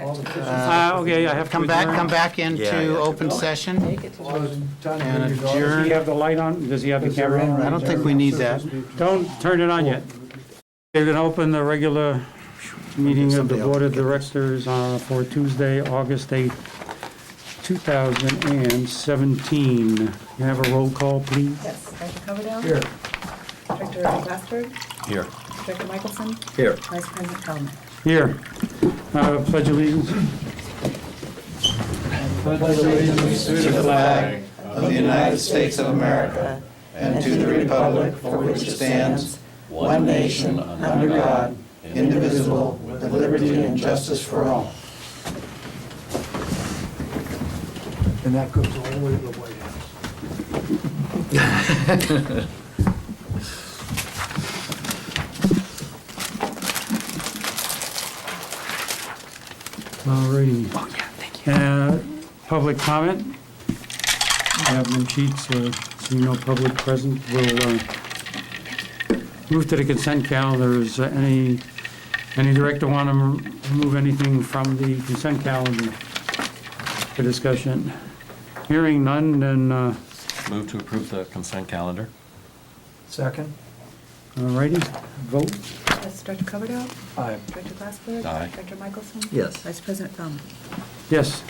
Okay, I have to Come adjourn. back into open session and adjourn. Does he have the light on? Does he have the camera on? I don't think we need that. Don't turn it on yet. They're going to open the regular meeting of the Board of Directors for Tuesday, August 8th, 2017. You have a roll call, please? Yes, Director Coverdale? Here. Director Glassberg? Here. Director Michelson? Here. Vice President Feldman? Here. Pledge allegiance. Pledge allegiance to the flag of the United States of America and to the republic for which it stands, one nation, under God, indivisible, with liberty and justice for all. And that goes all the way to the White House. Alrighty. Oh, yeah, thank you. Public comment. I have no sheets, seeing no public present. We'll move to the consent calendar. Is any director want to remove anything from the consent calendar for discussion? Hearing none, then, Move to approve the consent calendar. Second? alrighty, vote. Yes, Director Coverdale? Aye. Director Glassberg? Aye. Director Michelson? Yes. Vice President Feldman? Yes.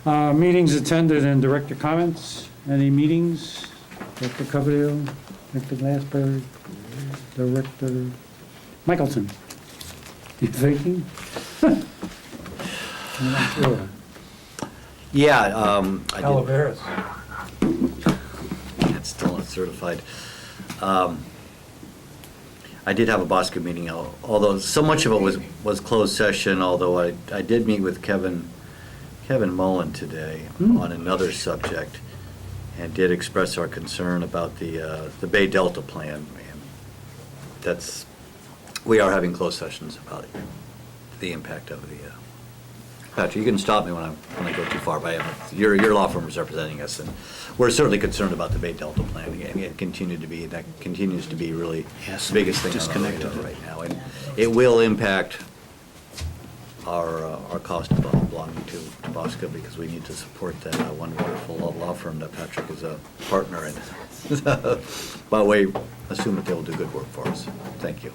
Meetings attended and director comments. Any meetings? Director Coverdale, Director Glassberg, Director Michelson. You thinking? I'm not sure. Yeah, I did. Calaveras. It's still not certified. I did have a BOSCA meeting, although so much of it was closed session, although I did meet with Kevin Mullen today on another subject and did express our concern about the Bay Delta plan. And we are having closed sessions about it, the impact of the, Patrick, you can stop me when I go too far, but your law firm is representing us, and we're certainly concerned about the Bay Delta plan. That continues to be really the biggest thing on our radar right now, and it will impact our cost of belonging to BOSCA, because we need to support that one wonderful law firm that Patrick is a partner in. But we assume that they will do good work for us. Thank you.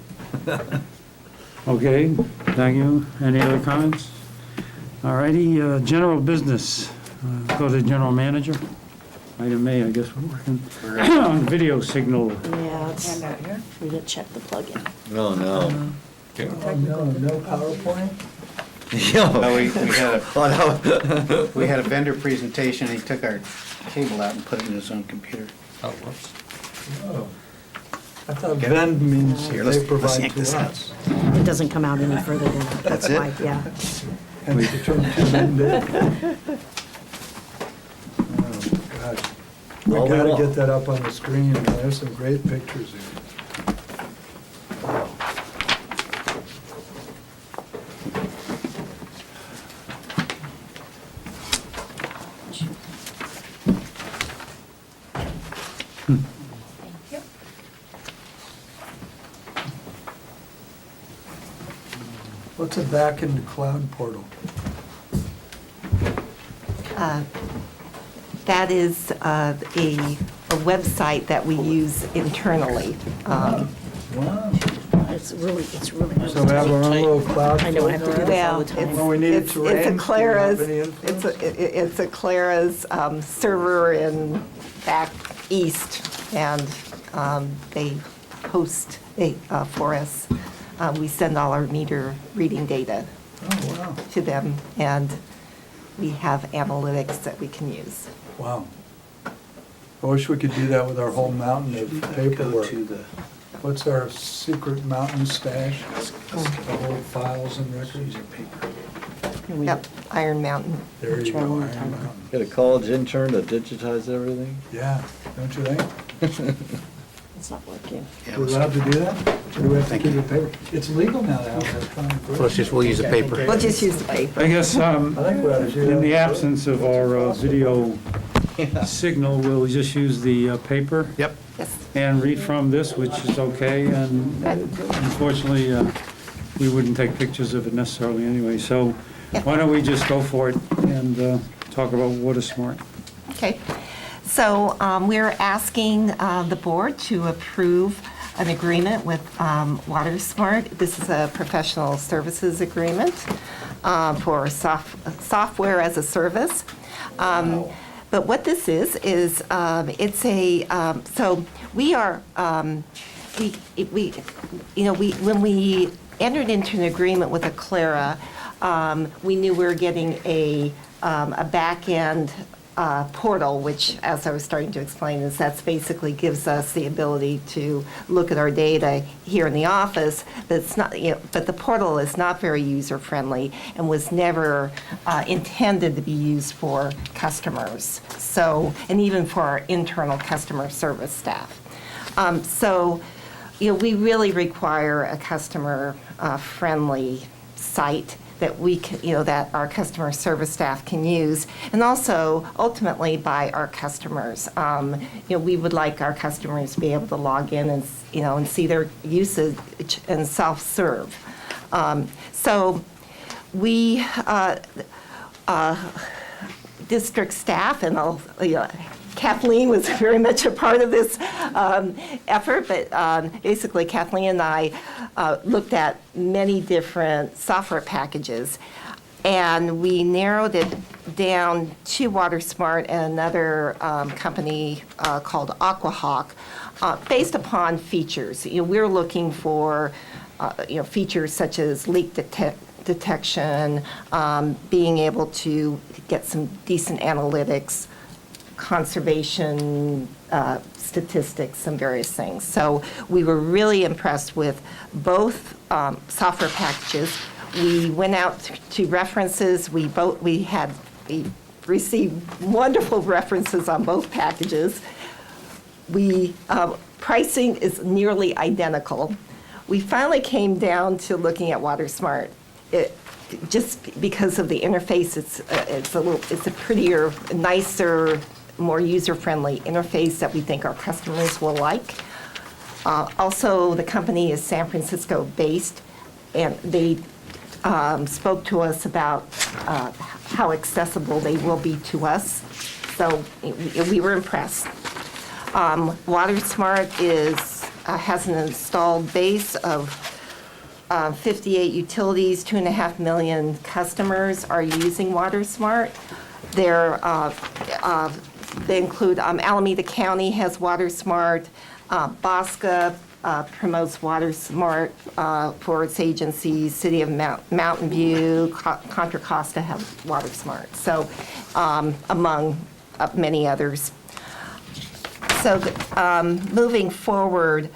Okay, thank you. Any other comments? All righty, general business. Go to the general manager. Item A, I guess we're working on video signal. Yeah, it's, Hand out here. we didn't check the plug-in. Oh, no. Oh, no PowerPoint? We had a vendor presentation, he took our cable out and put it in his own computer. Oh, whoops. Oh. I thought vend means Here, let's they provide yank to this out. us. It doesn't come out any further than that. That's it? why, yeah. And the term to vend it. Oh, God. We All we gotta want. get that up on the screen, man. There's some great pictures here. Yep. What's a back into cloud portal? That is a website that we use internally. Wow. It's really So we have our own little cloud. I know, I have to do filter? that all Well, the time. When we need it it's to a rain, do we Clara's, have any influence? it's a Clara's server in back east, and they host for us. We send all our meter reading data Oh, wow. to them, and we have analytics that we can use. Wow. I wish we could do that with our whole mountain of paperwork. What's our secret mountain stash? The whole files and records? And we- Yep, Iron Mountain. There you go, Travel Iron time. Mountain. Get a college intern to digitize everything? Yeah, don't you think? It's not working. Yeah, We're allowed to do that? Or do we have to keep it paper? It's legal now to have electronic version. We'll use the paper. We'll just use the paper. I guess, I think we ought to do that. in the absence of our video signal, we'll just use the paper Yep. Yes. and read from this, which is okay, and unfortunately, we wouldn't take pictures of it necessarily anyway. So why don't we just go for it and talk about Water Smart? Okay. So we're asking the board to approve an agreement with WaterSmart. This is a professional services agreement for software as a service. But what this is it's a, so we are, when we entered into an agreement with Aclara, we knew we were getting a back-end portal, which, as I was starting to explain, is that's basically gives us the ability to look at our data here in the office, but it's not, but the portal is not very user-friendly and was never intended to be used for customers. So, and even for our internal customer service staff. So, we really require a customer-friendly site that we can, that our customer service staff can use, and also ultimately by our customers. We would like our customers to be able to log in and and see their usage and self-serve. So we district staff and Kathleen was very much a part of this effort, but basically Kathleen and I looked at many different software packages, and we narrowed it down to WaterSmart and another company called Aquahawk, based upon features. We're looking for features such as leak detection, being able to get some decent analytics, conservation statistics, and various things. So we were really impressed with both software packages. We went out to references. We received wonderful references on both packages. Pricing is nearly identical. We finally came down to looking at WaterSmart. Just because of the interface, it's a prettier, nicer, more user-friendly interface that we think our customers will like. Also, the company is San Francisco-based, and they spoke to us about how accessible they will be to us. So we were impressed. WaterSmart has an installed base of 58 utilities, 2.5 million customers are using WaterSmart. They include Alameda County has WaterSmart, Bosca promotes WaterSmart for its agencies, City of Mountain View, Contra Costa have WaterSmart, so among many others. So moving forward,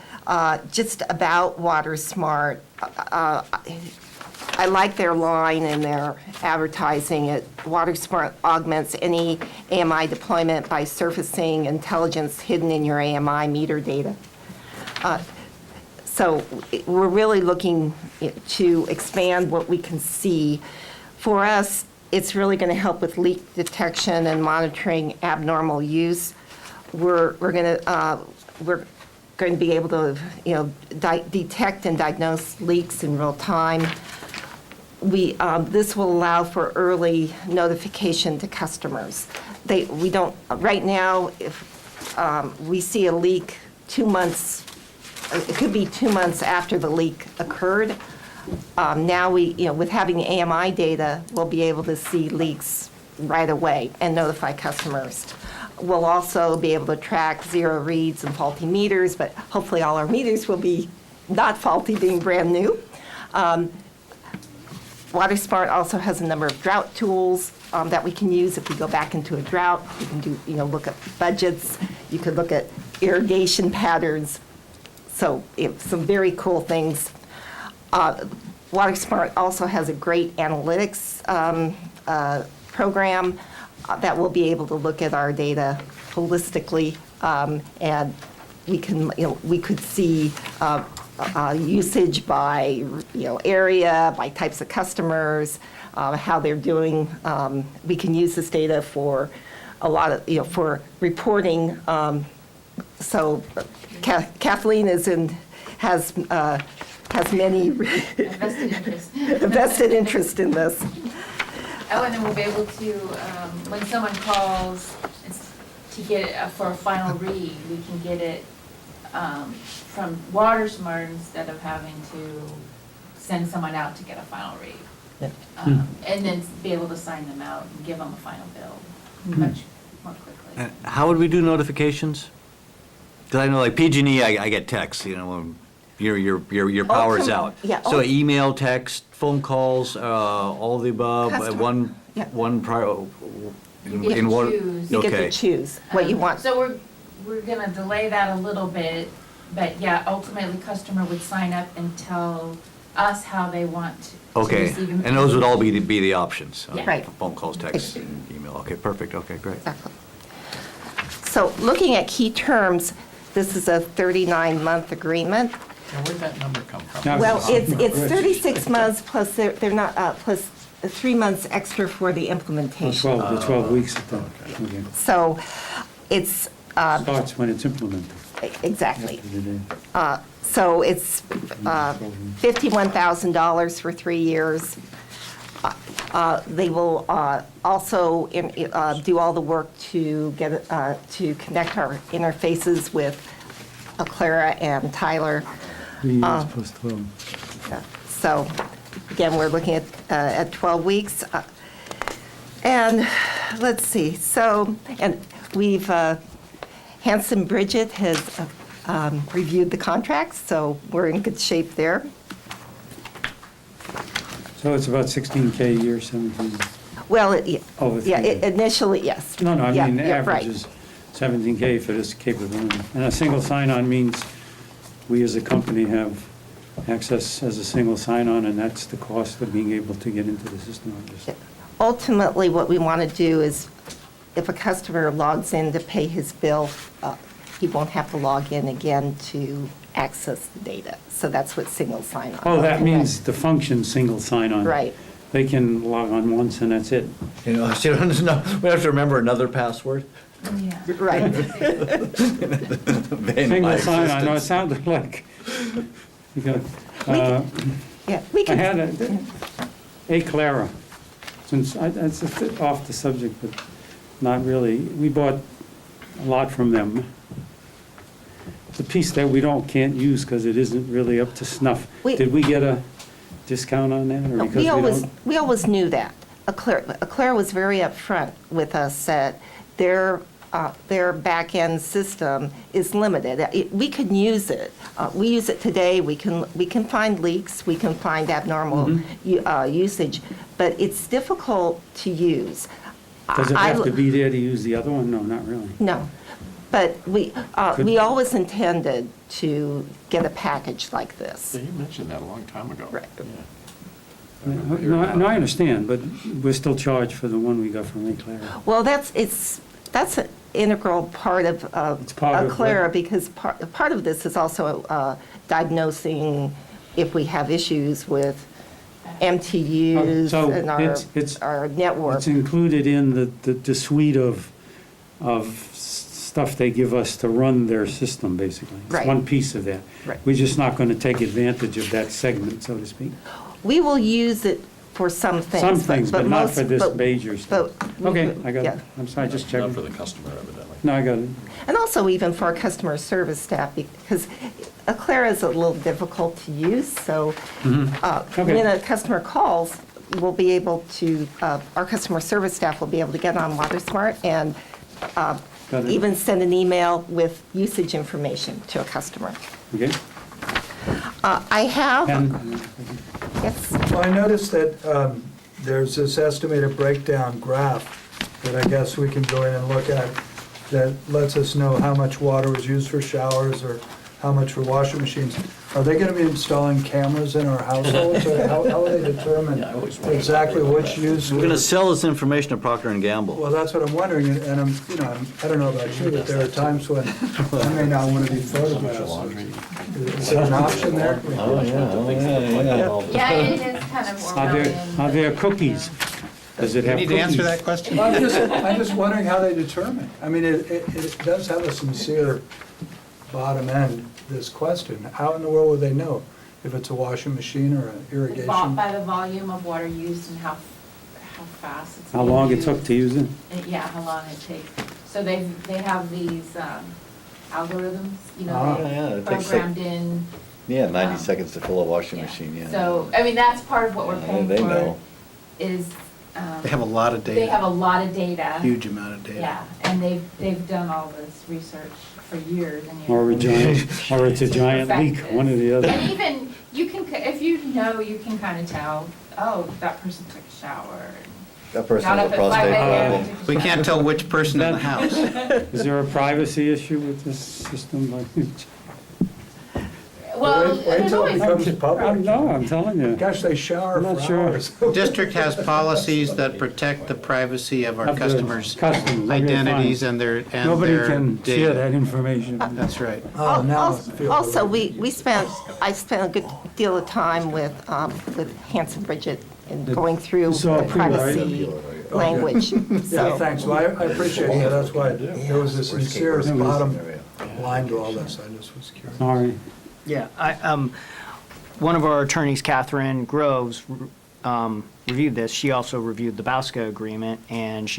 just about WaterSmart, I like their line and their advertising. WaterSmart augments any AMI deployment by surfacing intelligence hidden in your AMI meter data. So we're really looking to expand what we can see. For us, it's really going to help with leak detection and monitoring abnormal use. We're going to be able to detect and diagnose leaks in real time. This will allow for early notification to customers. Right now, if we see a leak 2 months, it could be 2 months after the leak occurred. Now with having the AMI data, we'll be able to see leaks right away and notify customers. We'll also be able to track zero reads and faulty meters, but hopefully all our meters will be not faulty, being brand new. WaterSmart also has a number of drought tools that we can use if we go back into a drought. You can do, look at budgets. You could look at irrigation patterns. So some very cool things. WaterSmart also has a great analytics program that will be able to look at our data holistically, and we could see usage by area, by types of customers, how they're doing. We can use this data for a lot of for reporting. So Kathleen is has many Vested interest. vested interest in this. Oh, and then we'll be able to, when someone calls to get it for a final read, we can get it from WaterSmart instead of having to send someone out to get a final read. And then be able to sign them out and give them a final bill much more quickly. How would we do notifications? Because I know like PG&E, I get texts, you know, when your power's out. Yeah, So email, text, phone calls, all of the above, Customer- yeah. one prior, You get to in one. choose. You get Okay. to choose what you want. So we're gonna delay that a little bit, but yeah, ultimately customer would sign up and tell us how they want to Okay, receive and those would all be the options? Yeah. Right. Phone calls, texts, and email. Okay, perfect, okay, great. Exactly. So looking at key terms, this is a 39-month agreement. Now, where'd that number come from? Now, Well, it's 36 months plus they're not, plus 3 months extra for the The implementation. 12 weeks at the, okay. So it's, Starts when it's implemented. exactly. After the day. So it's $51,000 for 3 years. They will also do all the work to get, to connect our interfaces with Clara and Tyler. 3 years plus 12. So, again, we're looking at 12 weeks. And let's see, so, and we've, Hanson Bridget has reviewed the contracts, so we're in good shape there. So it's about 16K a year, 17. Well, Over 3 yeah, years. initially, yes. No, I Yeah, mean, the yeah, right. average is 17K for this capability. And a single sign-on means we as a company have access as a single sign-on, and that's the cost of being able to get into the system. I'm just- Ultimately, what we want to do is, if a customer logs in to pay his bill, he won't have to log in again to access the data. So that's what single sign-on. Oh, that means the function single sign-on. Right. They can log on once and that's it. You know, so we have to remember another password? Yeah. Right. Single sign-on, no, it sounded like, you got, Yeah, we I can. had a Clara, since, it's a bit off the subject, but not really. We bought a lot from them. The piece that we can't use because it isn't really up to snuff. Did we get a discount on that, or because We always knew that. Eclair was very upfront with us that their back-end system is limited. We can use it. We use it today. We can find leaks. We can find abnormal usage, but it's difficult to use. Does it have to be there to use the other one? No, not really. No, but we always intended to get a package like this. Yeah, you mentioned that a long time ago. Right. No, I understand, but we're still charged for the one we got from Eclair. Well, that's an integral part of It's part of Clara, what- because part of this is also diagnosing if we have issues with MTUs So and our network. It's included in the suite of stuff they give us to run their system, basically. It's Right. one piece of that. Right. We're just not going to take advantage of that segment, so to speak. We will use it for some things. Some things, but not most- for this but- major stuff. but we Okay, could- I got yeah. it. I'm sorry, just Not for checking. the customer, evidently. No, I got it. And also even for our customer service staff, because Clara is a little difficult to use, so Okay. when a customer calls, we'll be able to, our customer service staff will be able to get on WaterSmart and Got it. even send an email with usage information to a customer. Okay? I have, And, yes, Well, I noticed that there's this estimated breakdown graph that I guess we can go in and look at that lets us know how much water was used for showers or how much for washing machines. Are they going to be installing cameras in our households, or how will they determine Yeah, I always wondered exactly about which use? We're going to sell this information to Procter & Gamble. Well, that's what I'm wondering, and I don't know about you, but there are times when I may not want to be photographed. Is there an option there? Yeah, it is kind of more. are there cookies? Does it have Need cookies? to answer that question? I'm just wondering how they determine. I mean, it does have a sincere bottom end this question. How in the world would they know if it's a washing machine or an irrigation? By the volume of water used and how fast it's How being long it used. took to use it? And, yeah, how long it takes. So they have these algorithms, you Ah. know, Yeah, they it takes programmed in. Yeah, 90 Um, seconds to fill a washing machine, yeah. So, I mean, that's part of what we're Yeah, paying they for, know. is. They have a lot of They have data, a lot of data. huge amount of data. Yeah, and they've done all this research for years and years. Or a giant, or it's a giant leak, Effective. one or the other. And even, you can, if you know, you can kind of tell, oh, that person took a shower. That person Got has a up at prostate 5 a.m. problem. We can't tell which person in the house. Is there a privacy issue with this system? Well, Wait there's till it always. becomes public. No, I'm telling you. Gosh, they shower I'm not for sure. hours. District has policies that protect the privacy of our Of the customers' customers, okay, identities fine. and their Nobody data. can share that information. That's right. Oh, now I feel Also, relieved. I spent a good deal of time with Hanson Bridget in going through It's all the privacy pre-write. language. Yeah, So, thanks, well, I appreciate that, that's why there was a sincere bottom line to all this, I just was curious. Sorry. Yeah, one of our attorneys, Catherine Groves, reviewed this. She also reviewed the Bosco agreement, and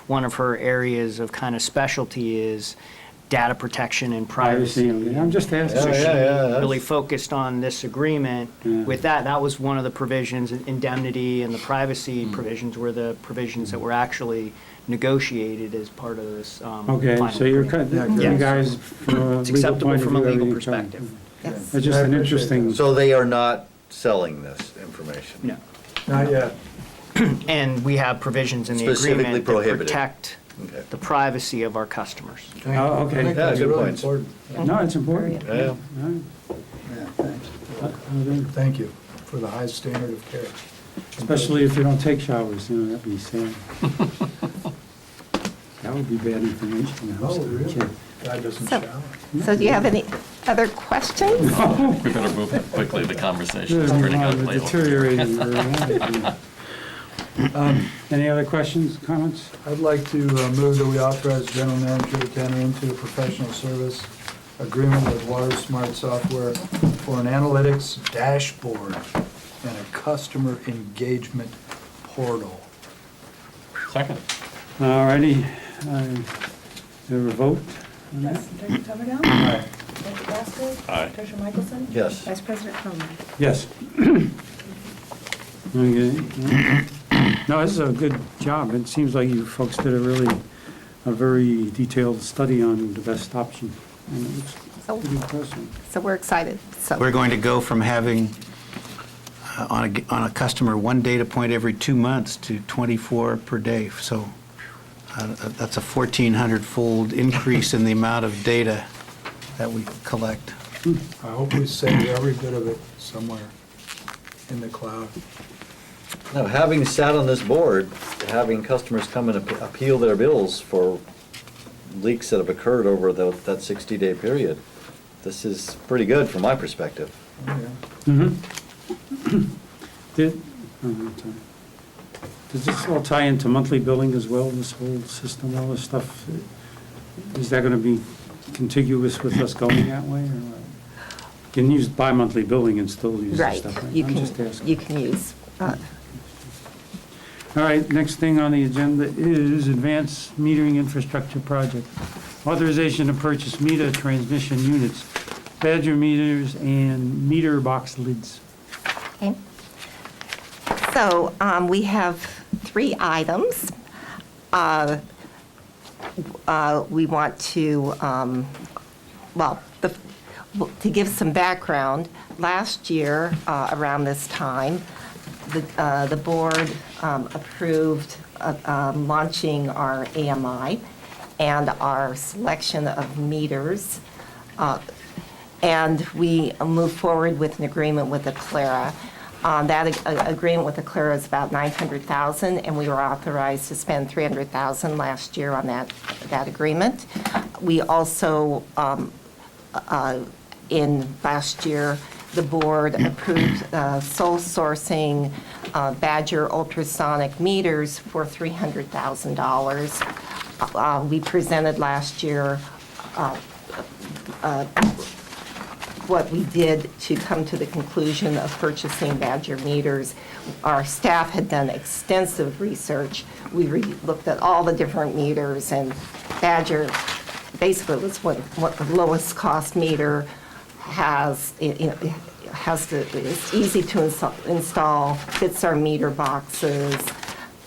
one of her areas of kind of specialty is data protection and privacy. Privacy, I'm just asking. So she that's- really focused on this agreement. Yeah. With that was one of the provisions, indemnity and the privacy provisions were the provisions that were actually negotiated as part of this Okay, final so you're, agreement. you Yes. guys, from a It's legal acceptable point of from a view, legal everything's fine. perspective. yes. It's just I an appreciate interesting, So they are not selling this information? No. Not yet. And we have provisions in the Specifically agreement that prohibited. protect Okay. the privacy of our customers. Thank you. Oh, okay. I think Yeah, that's good really points. important. no, it's important. Yeah. All right. Yeah, thanks. Okay. Thank you for the high standard of care. Especially if you don't take showers, that'd be sad. That would be bad information. Oh, really? Guy doesn't So- shower. So do you have any other questions? We better move quickly, the conversation is turning out late. Deteriorating very rapidly. Any other questions, comments? I'd like to move that we authorize general manager to enter into a professional service agreement with Water Smart Software for an analytics dashboard and a customer engagement portal. Second. All righty, there a vote on that? Yes, Director Coverdell? Aye. Director Basco? Aye. Treasurer Michelson? Yes. Vice President Cronin? Yes. Okay. No, this is a good job. It seems like you folks did a very detailed study on the best option. And it looks So pretty impressive. so we're excited, so. We're going to go from having, on a customer, one data point every 2 months to 24 per day. So that's a 1,400-fold increase in the amount of data that we collect. I hope we save every bit of it somewhere in the cloud. Now, having sat on this board, having customers come and appeal their bills for leaks that have occurred over that 60-day period, this is pretty good from my perspective. Oh, yeah. Did, does this all tie into monthly billing as well, this whole system, all this stuff? Is that gonna be contiguous with us going that way, or what? You can use bi-monthly billing and still use this Right, stuff, right? you I'm can, just asking. you can use, All right, next thing on the agenda is advanced metering infrastructure project. Authorization to purchase meter transmission units, Badger meters, and meter box lids. okay. So we have 3 items. We want to, to give some background, last year, around this time, the board approved launching our AMI and our selection of meters. And we moved forward with an agreement with Aclara. That agreement with Aclara is about $900,000, and we were authorized to spend $300,000 last year on that agreement. We also, in last year, the board approved sole sourcing Badger ultrasonic meters for $300,000. We presented last year what we did to come to the conclusion of purchasing Badger meters. Our staff had done extensive research. We looked at all the different meters, and Badger basically was what the lowest cost meter has. It's easy to install, fits our meter boxes.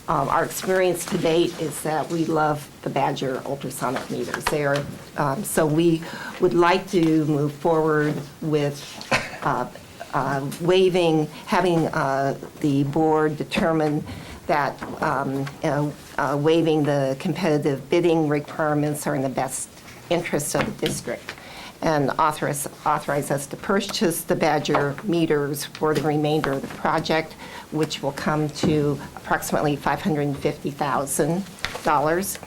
Our experience to date is that we love the Badger ultrasonic meters. So we would like to move forward with having the board determine that waiving the competitive bidding requirements are in the best interest of the district, and authorize us to purchase the Badger meters for the remainder of the project, which will come to approximately $550,000.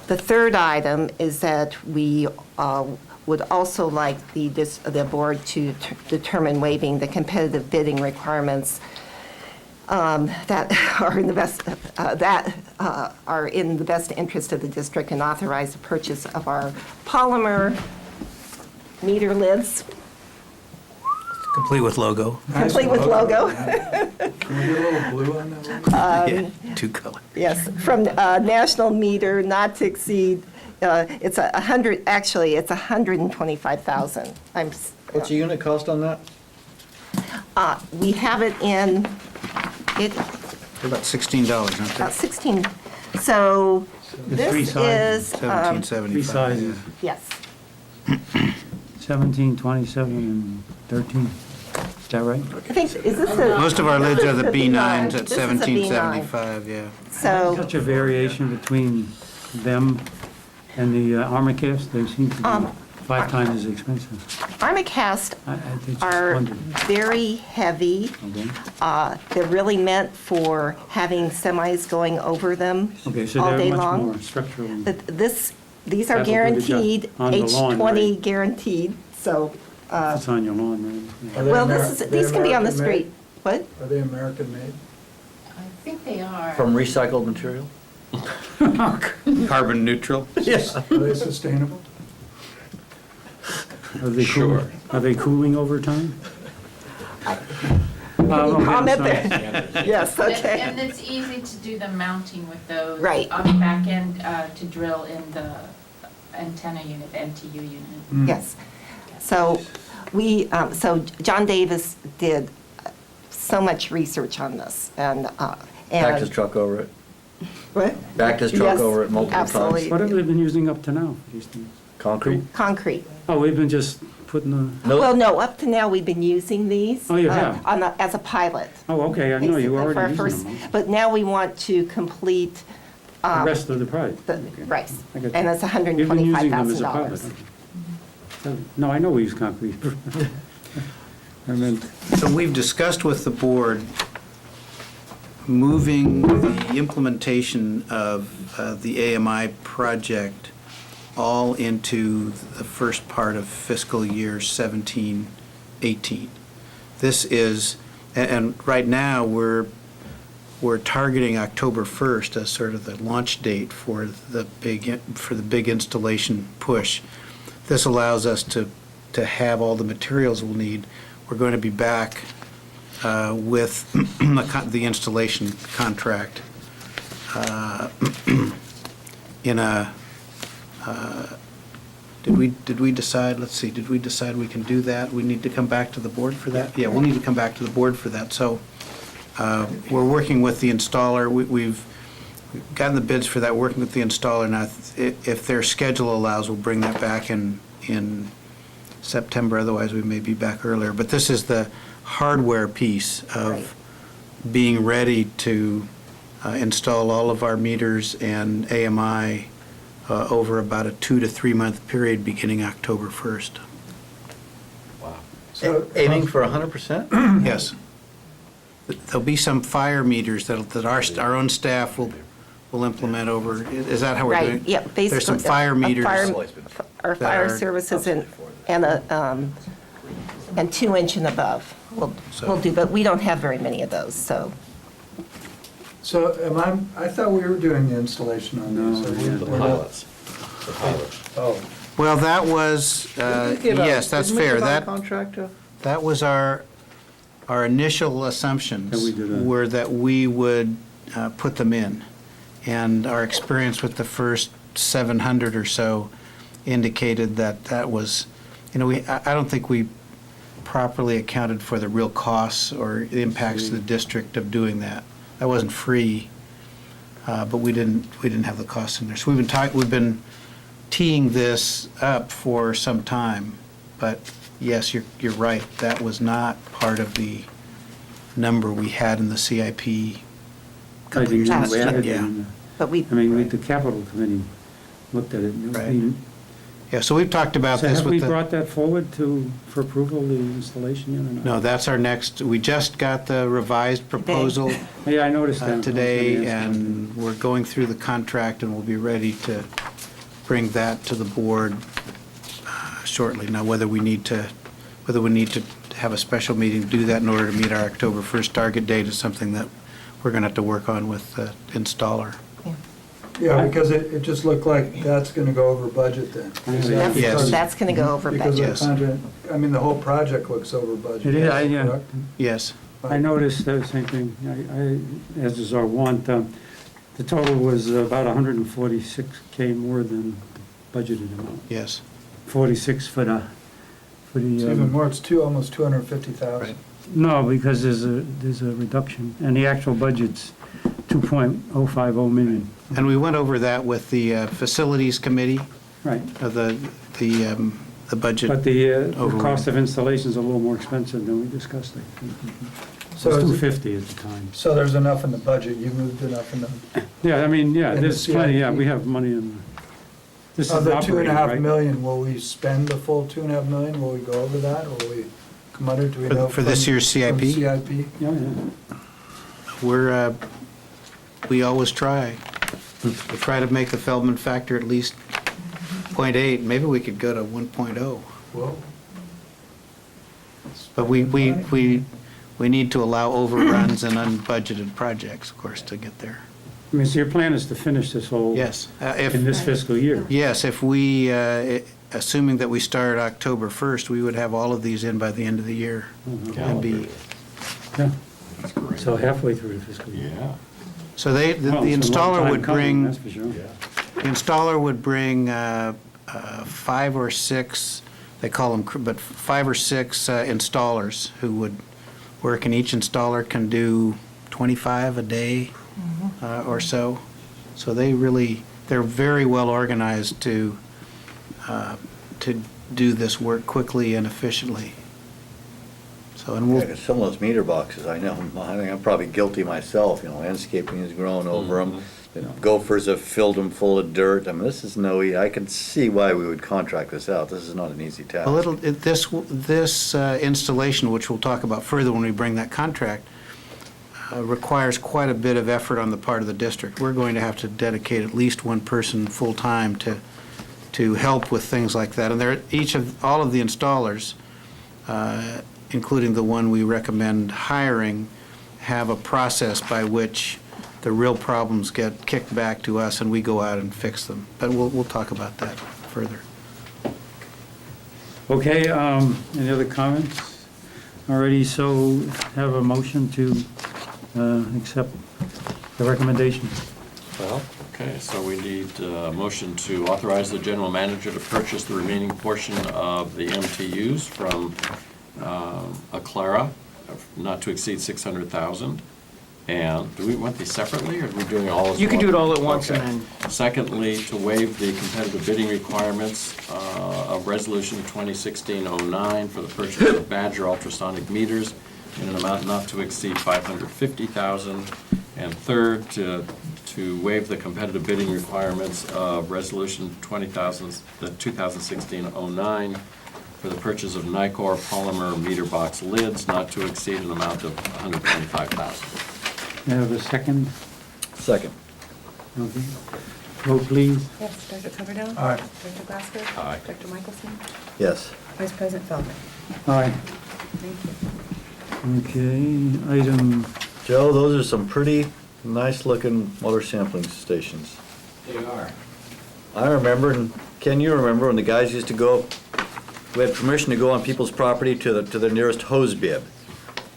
The third item is that we would also like the board to determine waiving the competitive bidding requirements that are in the best interest of the district, and authorize the purchase of our polymer meter lids, Complete with logo. complete with logo. Can we get a little blue on that one? Yeah, two color. Yes, from National Meter, not to exceed, it's 100, actually, it's 125,000. What's the unit cost on that? We have it in, They're about $16, aren't about 16, so The three this sizes. is, Three sizes, yes, 17, 27, and 13. Is that right? I think, is this the? Most of our lids are the this is B9s at This is a B9. $17.75, yeah. So, Such a variation between them and the Armacast. They seem to be 5 times as expensive. Armacast I just are wondered. very heavy. Okay. They're really meant for having semis going over them Okay, so all day they're much long. more structural. These are That'll do the job. guaranteed, On the lawn, H20 right? guaranteed, so, It's on your lawn, right? Are they well, Ameri- these can be on the American made? street. What? Are they American made? I think they are. From recycled material? Carbon neutral? Yes. Are they sustainable? Are they Sure. Are they cooling over time? Any comment sorry. there? Yes, okay. And it's easy to do the mounting with those. Right. On the back end, to drill in the antenna unit, the MTU unit. Yes. So so John Davis did so much research on this, and. Backed his truck over it. What? Backed his truck Yes, over it multiple absolutely. times. What have they been using up to now for these things? Concrete? Concrete. Oh, we've been just putting the, Well, Nope. no, up to now, we've been using these. Oh, you have? As a pilot. oh, okay, I know you basically, for our already first- using them. But now we want to complete The rest of the project. the, right, I got you. and it's You've been using them as a pilot. $125,000. okay. No, I know we use concrete. I meant, So we've discussed with the board moving the implementation of the AMI project all into the first part of fiscal year 17-18. This is, and right now, we're targeting October 1st as sort of the launch date for the big installation push. This allows us to have all the materials we'll need. We're going to be back with the installation contract in a, did we decide, let's see, did we decide we can do that? We need to come back to the board for that? Yeah, we'll need to come back to the board for that. So we're working with the installer. We've gotten the bids for that, working with the installer. Now, if their schedule allows, we'll bring that back in September. Otherwise, we may be back earlier. But this is the hardware piece of being ready to install all of our meters and AMI over about a 2 to 3 month period beginning October 1st. So- Aiming for 100%? Yes. There'll be some fire meters that our own staff will implement over, is that how we're doing? Right, yeah, basically. There's some fire meters. Our that fire are- services and 2-inch and above will So- do, but we don't have very many of those, so. So I thought we were doing the installation on these. No, Are we- yeah. we're not- Oh, Well, that was, yes, that's fair. That was our initial assumptions That we did a- were that we would put them in. And our experience with the first 700 or so indicated that that was, I don't think we properly accounted for the real costs or the impacts to the district of doing that. That wasn't free, but we didn't have the costs in there. So we've been teeing this up for some time, but yes, you're right. That was not part of the number we had in the CIP. I couple didn't years know ago. we added it Yeah. in But we, the capital committee looked at it. and Right. we- Yeah, so we've talked about So this have we with the, brought that forward for approval, the installation yet or not? no, that's our next, we just got the revised proposal Yeah, I noticed that. I was gonna today, ask and we're going through the contract, and we'll be ready to bring that to the board shortly. Now, whether we need to have a special meeting to do that in order to meet our October 1st target date is something that we're going to have to work on with the installer. Yeah, because it just looked like that's gonna go over budget then. Yes. Yes. that's going to go over Because budget. Yes. the contract, the whole project looks over budget. It is, yeah. correct? Yes. I noticed the same thing, as is our want. The total was about 146K more than budgeted amount. Yes. 46 for the. It's even more, it's almost 250,000. Right. No, because there's a reduction, and the actual budget's 2.050 million. And we went over that with the Facilities Committee, Right. the budget. But the overrun. cost of installation is a little more expensive than we discussed. It was So is it- 250 at the time. So there's enough in the budget, you moved enough in the, Yeah, I mean, yeah, And the there's plenty, yeah, CIP. we have money in, this is of the operating, 2.5 right? million, will we spend the full 2.5 million? Will we go over that, or will we come under, do we For- know? for this from- year's CIP? from CIP? Yeah, yeah. We always try. We try to make the Feldman factor at least 0.8. Maybe we could go to 1.0. Whoa. But we need to allow overruns and unbudgeted projects, of course, to get there. I mean, so your plan is to finish this whole, Yes. in this fiscal year? Yes, if we, assuming that we start October 1st, we would have all of these in by the end of the year. And be, Yeah, That's great. so halfway through the fiscal year. Yeah. so the Well, it's a long installer time would coming, bring, that's for sure. the installer would bring 5 or 6, they call them, but 5 or 6 installers who would work, and each installer can do 25 a day or so. So they're very well organized to do this work quickly and efficiently. So, and Yeah, we'll, 'cause some of those meter boxes, I think I'm probably guilty myself, landscaping has grown over them. The gophers have filled them full of dirt. I mean, this is I can see why we would contract this out. This is not an easy task. this installation, which we'll talk about further when we bring that contract, requires quite a bit of effort on the part of the district. We're going to have to dedicate at least one person full-time to help with things like that. And all of the installers, including the one we recommend hiring, have a process by which the real problems get kicked back to us and we go out and fix them. But we'll talk about that further. Okay, any other comments? Alrighty, so have a motion to accept the recommendation. Well, okay, so we need a motion to authorize the general manager to purchase the remaining portion of the MTUs from Aclara, not to exceed 600,000. And do we want these separately, or are we doing all as one? You can do it all at once and Okay. then, Secondly, to waive the competitive bidding requirements of Resolution 2016-09 for the purchase of Badger ultrasonic meters in an amount not to exceed 550,000. And third, to waive the competitive bidding requirements of Resolution 2016-09 for the purchase of Nicor polymer meter box lids not to exceed an amount of 125,000. May I have a second? Second. Okay. Vote, please. Yes, Dr. Coverdale? Aye. Dr. Glasgow? Aye. Dr. Michelson? Yes. Vice President Feldman? Aye. Thank you. Okay, item, Joe, those are some pretty nice-looking water sampling stations. They are. I remember, and Ken, you remember when the guys used to go, we had permission to go on people's property to the nearest hose bib.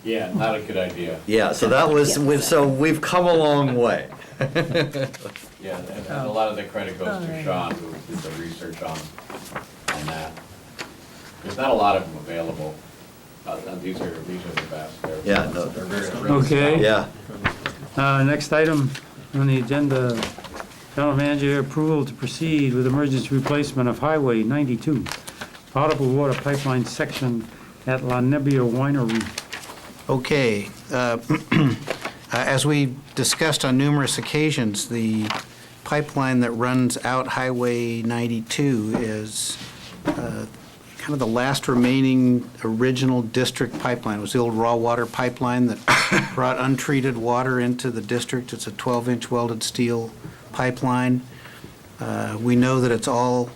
Yeah, not a good idea. Yeah, so that was, so we've come a long way. Yeah, and a lot of the credit goes to Sean, who did the research on that. There's not a lot of them available. These are the best. Yeah, no. They're very Okay. Yeah, Next item on the agenda, General Manager approval to proceed with emergency replacement of Highway 92 potable water pipeline section at La Nebbia Winery. Okay, as we discussed on numerous occasions, the pipeline that runs out Highway 92 is kind of the last remaining original district pipeline. It was the old raw water pipeline that brought untreated water into the district. It's a 12-inch welded steel pipeline. We know that it's all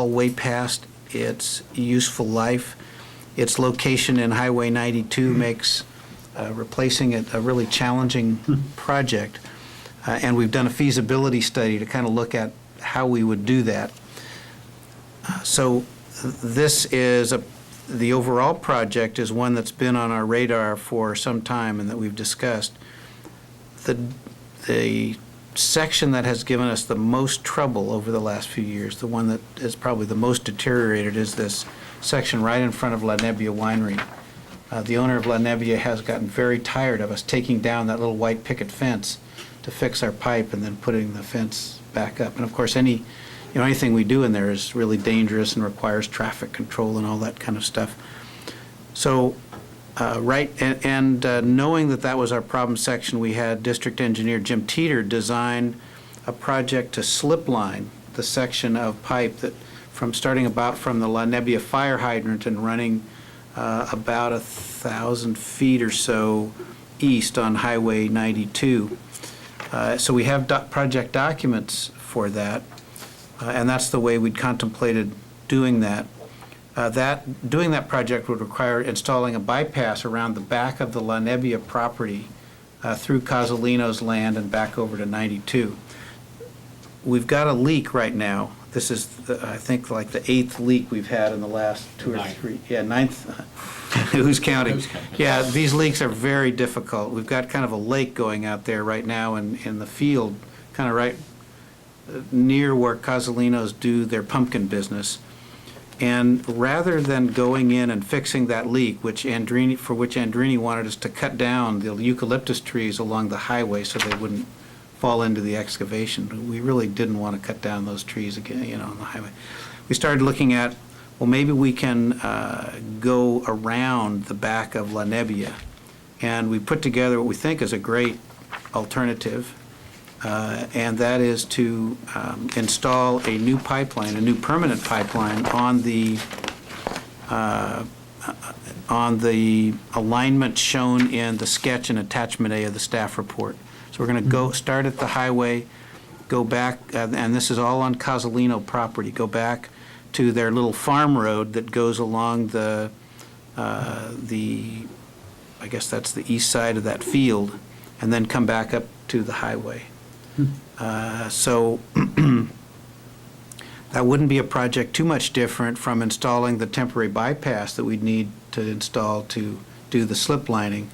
way past its useful life. Its location in Highway 92 makes replacing it a really challenging project. And we've done a feasibility study to kind of look at how we would do that. So this is the overall project is one that's been on our radar for some time and that we've discussed. The section that has given us the most trouble over the last few years, the one that is probably the most deteriorated, is this section right in front of La Nebbia Winery. The owner of La Nebbia has gotten very tired of us taking down that little white picket fence to fix our pipe and then putting the fence back up. And of course, anything we do in there is really dangerous and requires traffic control and all that kind of stuff. So, knowing that that was our problem section, we had District Engineer Jim Teeter design a project to slip line the section of pipe that starting about from the La Nebbia fire hydrant and running about 1,000 feet or so east on Highway 92. So we have project documents for that, and that's the way we'd contemplated doing that. Doing that project would require installing a bypass around the back of the La Nebbia property through Cozzolino's land and back over to 92. We've got a leak right now. This is, I think, like the 8th leak we've had in the last 2 or 3. Yeah, 9th. Who's counting? Yeah, these leaks are very difficult. We've got kind of a lake going out there right now in the field, kind of right near where Cozzolino's do their pumpkin business. And rather than going in and fixing that leak, for which Andrini wanted us to cut down the eucalyptus trees along the highway so they wouldn't fall into the excavation, we really didn't want to cut down those trees again, on the highway. We started looking at, well, maybe we can go around the back of La Nebbia. And we put together what we think is a great alternative, and that is to install a new pipeline, a new permanent pipeline on the alignment shown in the sketch and attachment A of the staff report. So we're going to start at the highway, go back, and this is all on Cozzolino property, go back to their little farm road that goes along I guess that's the east side of that field, and then come back up to the highway. So that wouldn't be a project too much different from installing the temporary bypass that we'd need to install to do the slip lining.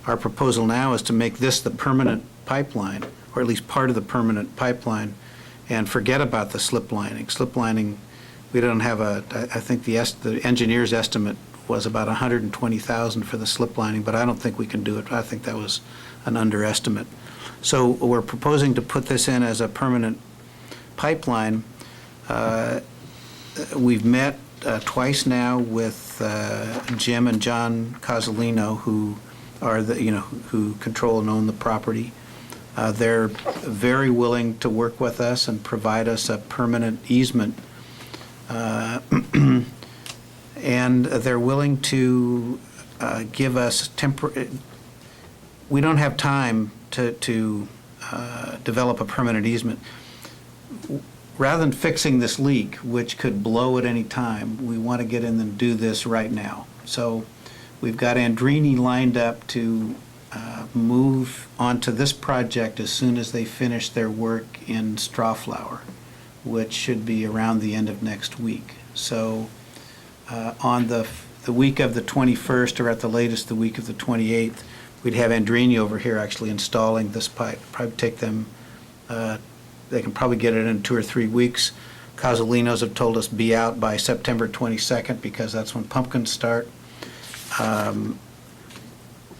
Our proposal now is to make this the permanent pipeline, or at least part of the permanent pipeline, and forget about the slip lining. Slip lining, we don't have I think the engineer's estimate was about $120,000 for the slip lining, but I don't think we can do it. I think that was an underestimate. So we're proposing to put this in as a permanent pipeline. We've met twice now with Jim and John Cozzolino, who are who control and own the property. They're very willing to work with us and provide us a permanent easement. And they're willing to give us we don't have time to develop a permanent easement. Rather than fixing this leak, which could blow at any time, we want to get in and do this right now. So we've got Andrini lined up to move onto this project as soon as they finish their work in Strawflower, which should be around the end of next week. So on the week of the 21st, or at the latest, the week of the 28th, we'd have Andrini over here actually installing this pipe. Probably take them, they can probably get it in 2 or 3 weeks. Casualinos have told us be out by September 22nd because that's when pumpkins start.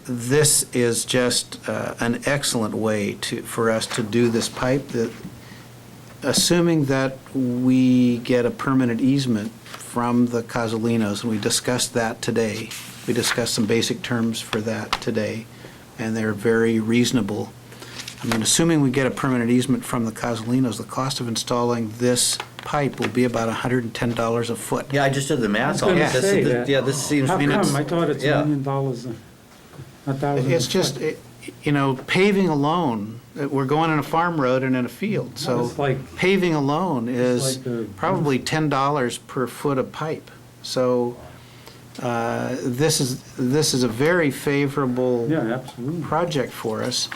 This is just an excellent way for us to do this pipe. Assuming that we get a permanent easement from the Casualinos, and we discussed that today. We discussed some basic terms for that today, and they're very reasonable. I mean, assuming we get a permanent easement from the Casualinos, the cost of installing this pipe will be about $110 a foot. Yeah, I just did the I math was on gonna it. say that. Yeah, this seems. How I mean, come? it's- I thought it's yeah. $1 million, a thousand. It's just, paving alone, we're going on a farm road and in a field, so It's like, paving alone is like the- probably $10 per foot of pipe. So this is a very favorable yeah, absolutely. project for us.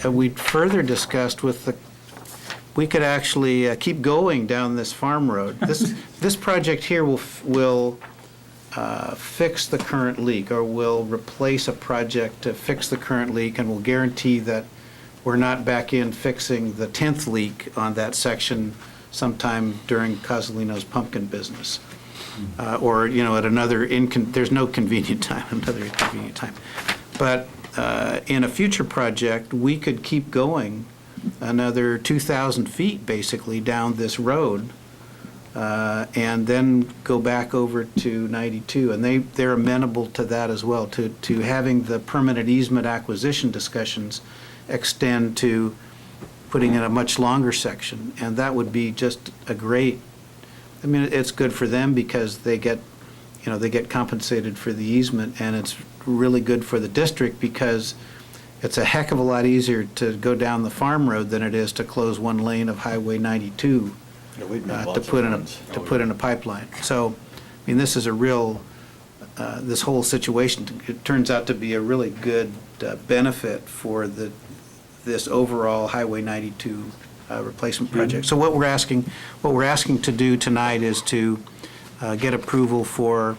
We further discussed we could actually keep going down this farm road. This project here will fix the current leak, or will replace a project to fix the current leak, and will guarantee that we're not back in fixing the 10th leak on that section sometime during Casualino's pumpkin business. Or, at another, there's no convenient time, another inconvenient time. But in a future project, we could keep going another 2,000 feet, basically, down this road, and then go back over to 92. And they're amenable to that as well, to having the permanent easement acquisition discussions extend to putting in a much longer section. And that would be just a great, it's good for them because they get compensated for the easement, and it's really good for the district because it's a heck of a lot easier to go down the farm road than it is to close one lane of Highway 92 to put in a pipeline. So, this is a real, this whole situation, it turns out to be a really good benefit for this overall Highway 92 replacement project. So what we're asking to do tonight is to get approval for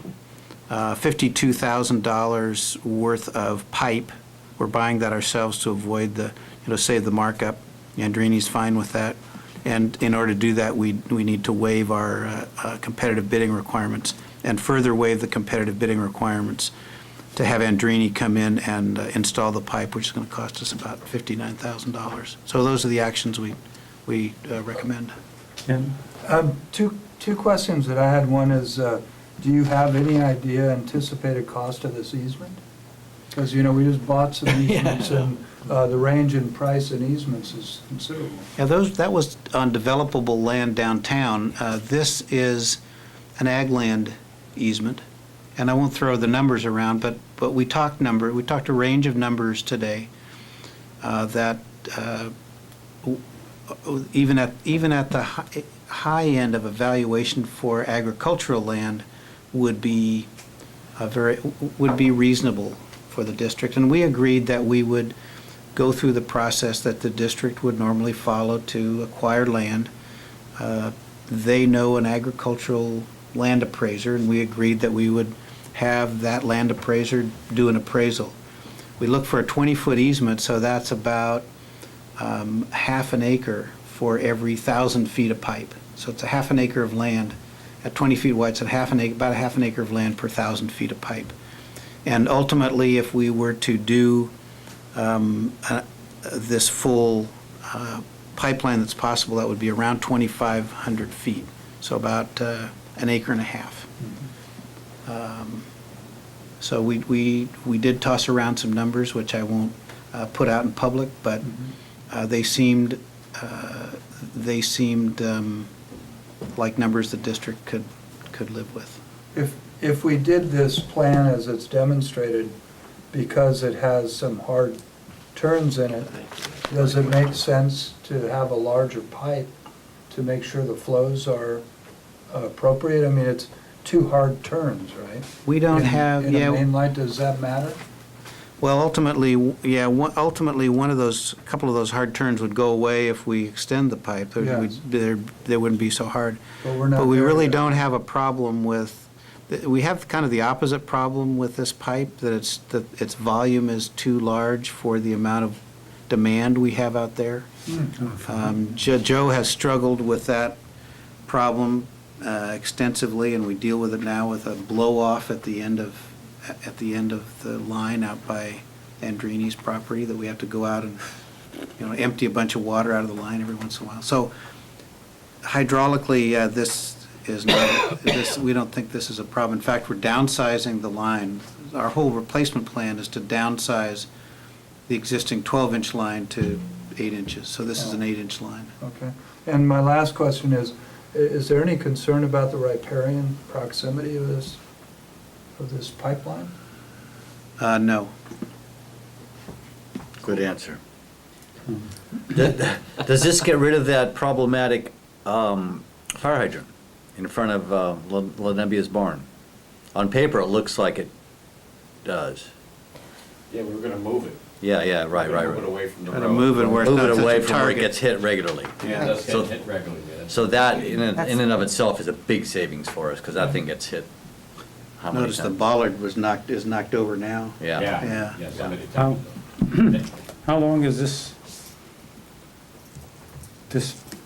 $52,000 worth of pipe. We're buying that ourselves to avoid save the markup. Andrini's fine with that. And in order to do that, we need to waive our competitive bidding requirements, and further waive the competitive bidding requirements to have Andrini come in and install the pipe, which is going to cost us about $59,000. So those are the actions we recommend. Ken? Two questions that I had. One is, do you have any idea anticipated cost of this easement? Because, we just bought some easements, and the range in price and easements is considerable. Yeah, that was on developable land downtown. This is an ag land easement, and I won't throw the numbers around, but we talked a range of numbers today that even at the high end of evaluation for agricultural land would be reasonable for the district. And we agreed that we would go through the process that the district would normally follow to acquire land. They know an agricultural land appraiser, and we agreed that we would have that land appraiser do an appraisal. We look for a 20-foot easement, so that's about half an acre for every 1,000 feet of pipe. So it's a half an acre of land. At 20 feet wide, it's about a half an acre of land per 1,000 feet of pipe. And ultimately, if we were to do this full pipeline that's possible, that would be around 2,500 feet, so about an acre and a half. So we did toss around some numbers, which I won't put out in public, but they seemed like numbers the district could live with. If we did this plan as it's demonstrated, because it has some hard turns in it, does it make sense to have a larger pipe to make sure the flows are appropriate? It's two hard turns, right? We don't have, In a yeah, main line, does that matter? Well, ultimately, ultimately, one of those, a couple of those hard turns would go away if we extend the pipe. Yes. They wouldn't be so hard. But we're not But we there really yet. don't have a problem with, we have kind of the opposite problem with this pipe, that its volume is too large for the amount of demand we have out there. Joe has struggled with that problem extensively, and we deal with it now with a blow-off at the end of the line out by Andrini's property, that we have to go out and, empty a bunch of water out of the line every once in a while. So hydraulically, this is not, we don't think this is a problem. In fact, we're downsizing the line. Our whole replacement plan is to downsize the existing 12-inch line to 8 inches. So this is an 8-inch line. Okay. And my last question is there any concern about the riparian proximity of this pipeline? No. Good answer. Does this get rid of that problematic fire hydrant in front of Lenebia's barn? On paper, it looks like it does. Yeah, we were gonna move it. Yeah, right. Move it away from the road. Gotta move it where it's Move not it such away a from where it target. gets hit regularly. Yeah, it does So- get hit regularly, yeah. So that, in and of itself, is a big savings for us, because that thing gets hit how many Notice the times? bollard is knocked over now. Yeah. Yeah. Yeah, somebody How, told me. how long is this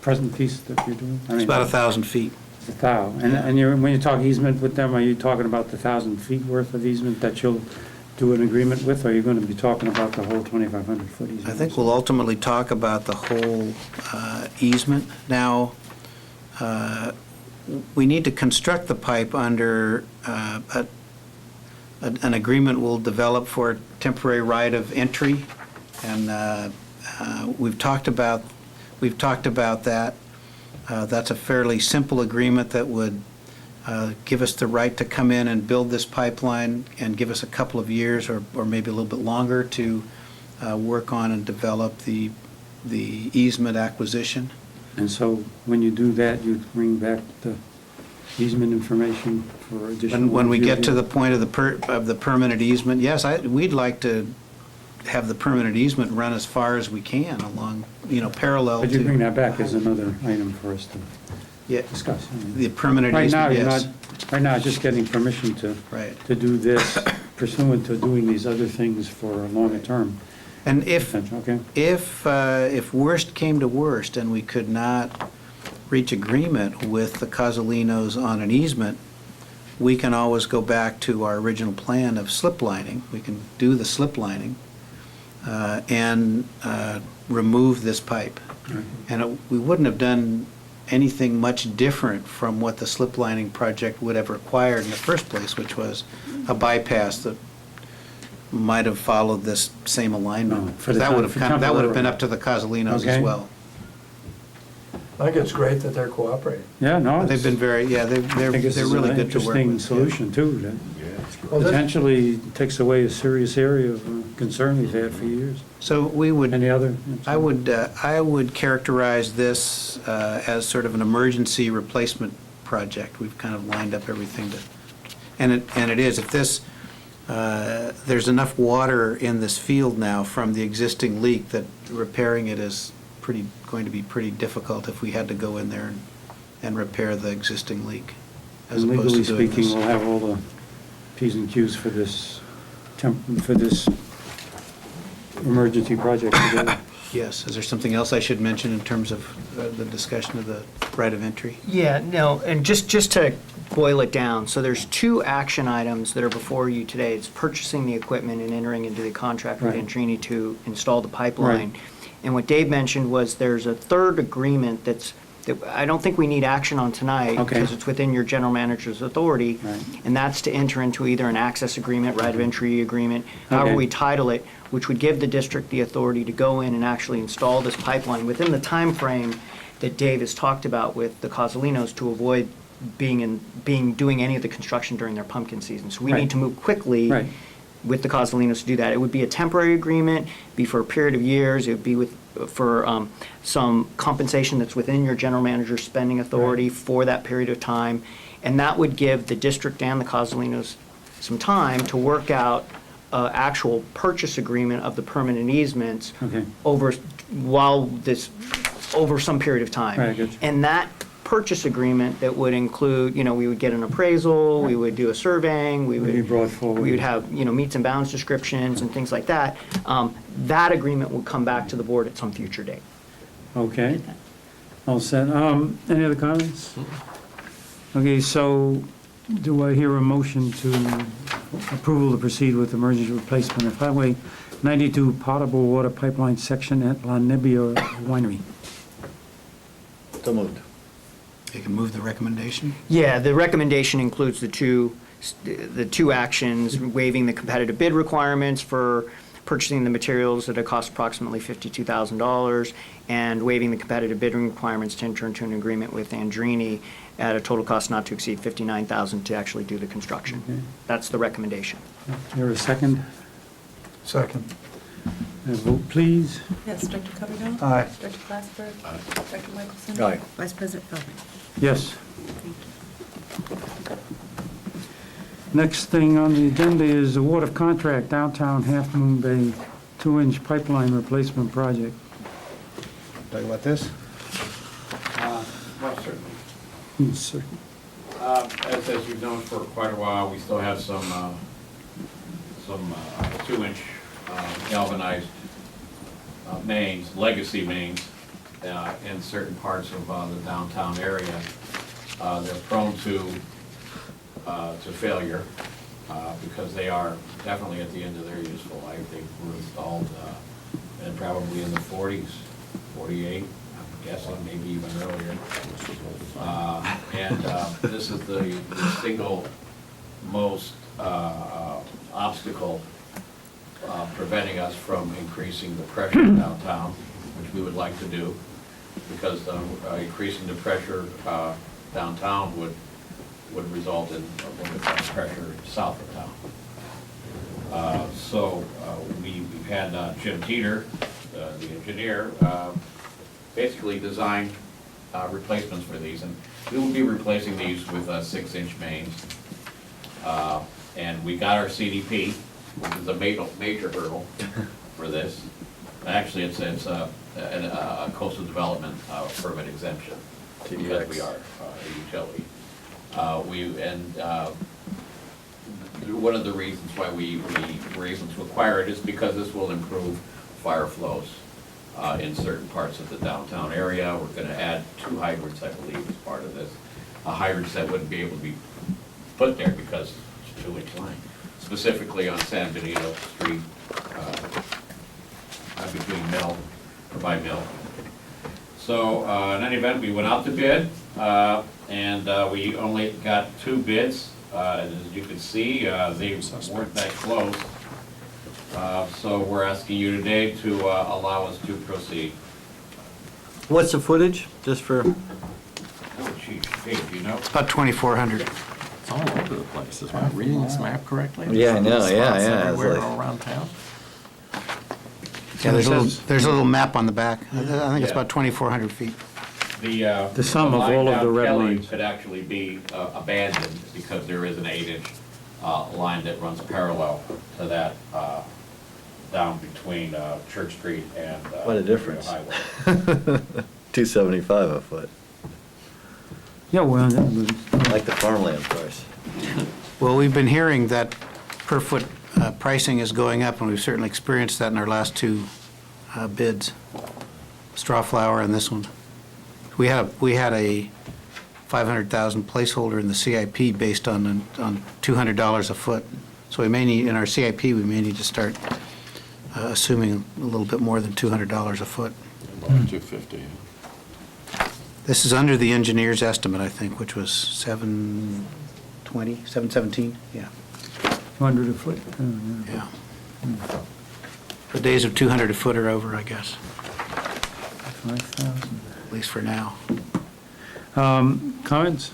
present piece that you're doing? I It's mean, about 1,000 feet. It's 1,000. And you're, when you talk easement with them, are you talking about the 1,000 feet worth of easement that you'll do an agreement with, or are you going to be talking about the whole 2,500 foot easement? I think we'll ultimately talk about the whole easement. Now, we need to construct the pipe under an agreement we'll develop for temporary right of entry, and we've talked about that. That's a fairly simple agreement that would give us the right to come in and build this pipeline and give us a couple of years or maybe a little bit longer to work on and develop the easement acquisition. And so when you do that, you bring back the easement information for additional... When we get to review? the point of the permanent easement, yes, we'd like to have the permanent easement run as far as we can along, parallel But you bring to that back as another item for us to yeah, discuss. the permanent Right now, easement, you're yes. not, right now, just getting permission to do this pursuant to doing these other things for a longer term. And if, Okay? if worst came to worst and we could not reach agreement with the Cosalinos on an easement, we can always go back to our original plan of slip lining. We can do the slip lining and remove this pipe. And we wouldn't have done anything much different from what the slip lining project would have required in the first place, which was a bypass that might have followed this same alignment. No, for the That would have temporary. that would have been up to the Cosalinos Okay. as well. I think it's great that they're cooperating. Yeah, no, They've been very, yeah, I think they're this is really an good to work interesting with. solution too, that Well, this- potentially takes away a serious area of concern we've had for years. So we would, Any other? I would characterize this as sort of an emergency replacement project. We've kind of lined up everything to, and it is, if this, there's enough water in this field now from the existing leak that repairing it is going to be pretty difficult if we had to go in there and repair the existing leak, as And opposed legally to doing speaking, this. we'll have all the Ps and Qs for this emergency project together. Yes, is there something else I should mention in terms of the discussion of the right of entry? Yeah, no, and just to boil it down, so there's two action items that are before you today. It's purchasing the equipment and entering into the contract with Right. Andrini to install the pipeline. Right. And what Dave mentioned was there's a third agreement that I don't think we need action on tonight Okay. because it's within your general manager's authority. Right. And that's to enter into either an access agreement, right of entry agreement, however Okay. we title it, which would give the district the authority to go in and actually install this pipeline within the time frame that Dave has talked about with the Cosalinos to avoid doing any of the construction during their pumpkin season. So we Right. need to move quickly Right. with the Cosalinos to do that. It would be a temporary agreement, be for a period of years. It would be for some compensation that's within your general manager's spending authority for that period of time. And that would give the district and the Cosalinos some time to work out a actual purchase agreement of the permanent easements Okay. over some period of time. Right, I get you. And that purchase agreement that would include, we would get an appraisal, we would do a surveying, we Would be would. brought forward. We would have, meets and bounds descriptions and things like that. That agreement would come back to the board at some future date. Okay. All set. Any other comments? Okay, so do I hear a motion to approval to proceed with emergency replacement of Highway 92 potable water pipeline section at La Nebbia Winery? So moved. You can move the recommendation? Yeah, the recommendation includes the two actions, waiving the competitive bid requirements for purchasing the materials at a cost approximately $52,000, and waiving the competitive bidding requirements to enter into an agreement with Andrini at a total cost not to exceed $59,000 to actually do the construction. Okay. That's the recommendation. Here a second? Second. Vote, please. Yes, Director Coverdell? Aye. Director Glassberg? Director Michelson? Aye. Vice President Feldman? Yes. Next thing on the agenda is award of contract downtown Half Moon Bay 2-inch pipeline replacement project. Talk about this? Well, certainly. Sir. As you've known for quite a while, we still have some 2-inch galvanized mains, legacy mains, in certain parts of the downtown area. They're prone to failure because they are definitely at the end of their useful life. They were installed and probably in the 40s, 48. I'm guessing, maybe even earlier. This is the single most obstacle preventing us from increasing the pressure downtown, which we would like to do, because increasing the pressure downtown would result in a little bit of pressure south of town. We've had Jim Teeter, the engineer, basically design replacements for these, and we will be replacing these with 6-inch mains. And we got our CDP, which is a major hurdle for this. Actually, it's a coastal development permit exemption, because we are a utility. One of the reasons why we were able to acquire it is because this will improve fire flows in certain parts of the downtown area. We're going to add 2 hydrants, I believe, as part of this. Hydrants that wouldn't be able to be put there because it's 2-inch line, specifically on San Benito Street, between Mill, or by Mill. So in any event, we went out to bid, and we only got 2 bids. As you can see, they weren't that close. So we're asking you today to allow us to proceed. What's the footage, just for? Oh, geez, hey, do you know? About 2,400. It's all over the place. Is my reading this map correctly? Yeah, I know, Spots yeah, it's everywhere like- all around town. Yeah, there's It says- a little map on the back. I think it's Yeah. about 2,400 feet. The sum of line all of down the red Kelly lines. could actually be abandoned because there is an 8-inch line that runs parallel to that down between Church Street and What a difference. Highway. $275 a foot, Yeah, well, that was- like the farmland price. Well, we've been hearing that per foot pricing is going up, and we've certainly experienced that in our last 2 bids, Straw Flower and this one. We had a 500,000 placeholder in the CIP based on $200 a foot. So we may need, in our CIP, we may need to start assuming a little bit more than $200 a foot. About 250. This is under the engineer's estimate, I think, which was 720, 717, yeah. 200 a foot. Oh, yeah. Yeah. The days of 200 a foot are over, I guess, 5,000. at least for now. Comments?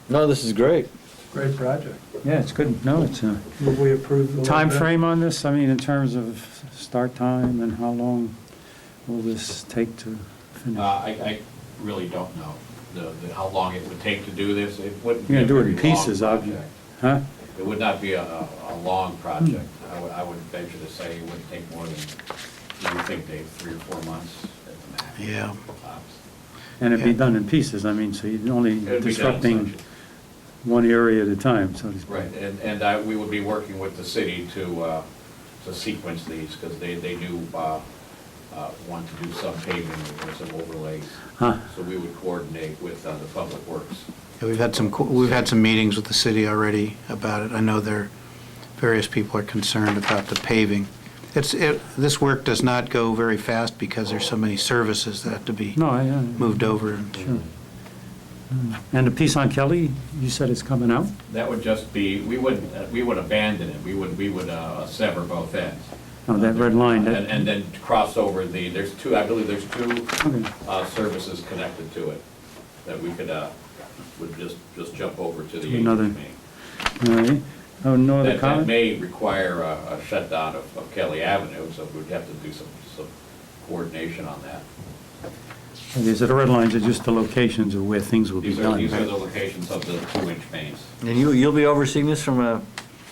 No, this is great. Great project. Yeah, it's good. No, it's a Will we approve the? time frame on this? I mean, in terms of start time and how long will this take to finish? I really don't know how long it would take to do this. It wouldn't be You're a gonna do it in very long pieces, obviously. project. Huh? It would not be a long project. I would venture to say it wouldn't take more than, you think, Dave, 3 or 4 months at the max. Yeah. Tops. And it'd be done in pieces, I mean, so you're only It would be done in disrupting sections. one area at a time, so to speak. Right, and we would be working with the city to sequence these, because they do want to do some paving and some overlays. Huh. So we would coordinate with the Public Works. Yeah, we've had some meetings with the city already about it. I know various people are concerned about the paving. This work does not go very fast because there's so many services that have to be No, I, moved over. sure. And the piece on Kelly, you said it's coming out? That would just be, we would abandon it, we would sever both ends. Oh, that red line, that- And then cross over I believe there's two Okay. services connected to it that we would just jump over to the Another- 8th Main. All right. Oh, no other That comment? may require a shutdown of Kelly Avenue, so we'd have to do some coordination on that. Okay, so the red lines are just the locations of where things will be These are done. the locations of the 2-inch mains. And you'll be overseeing this from a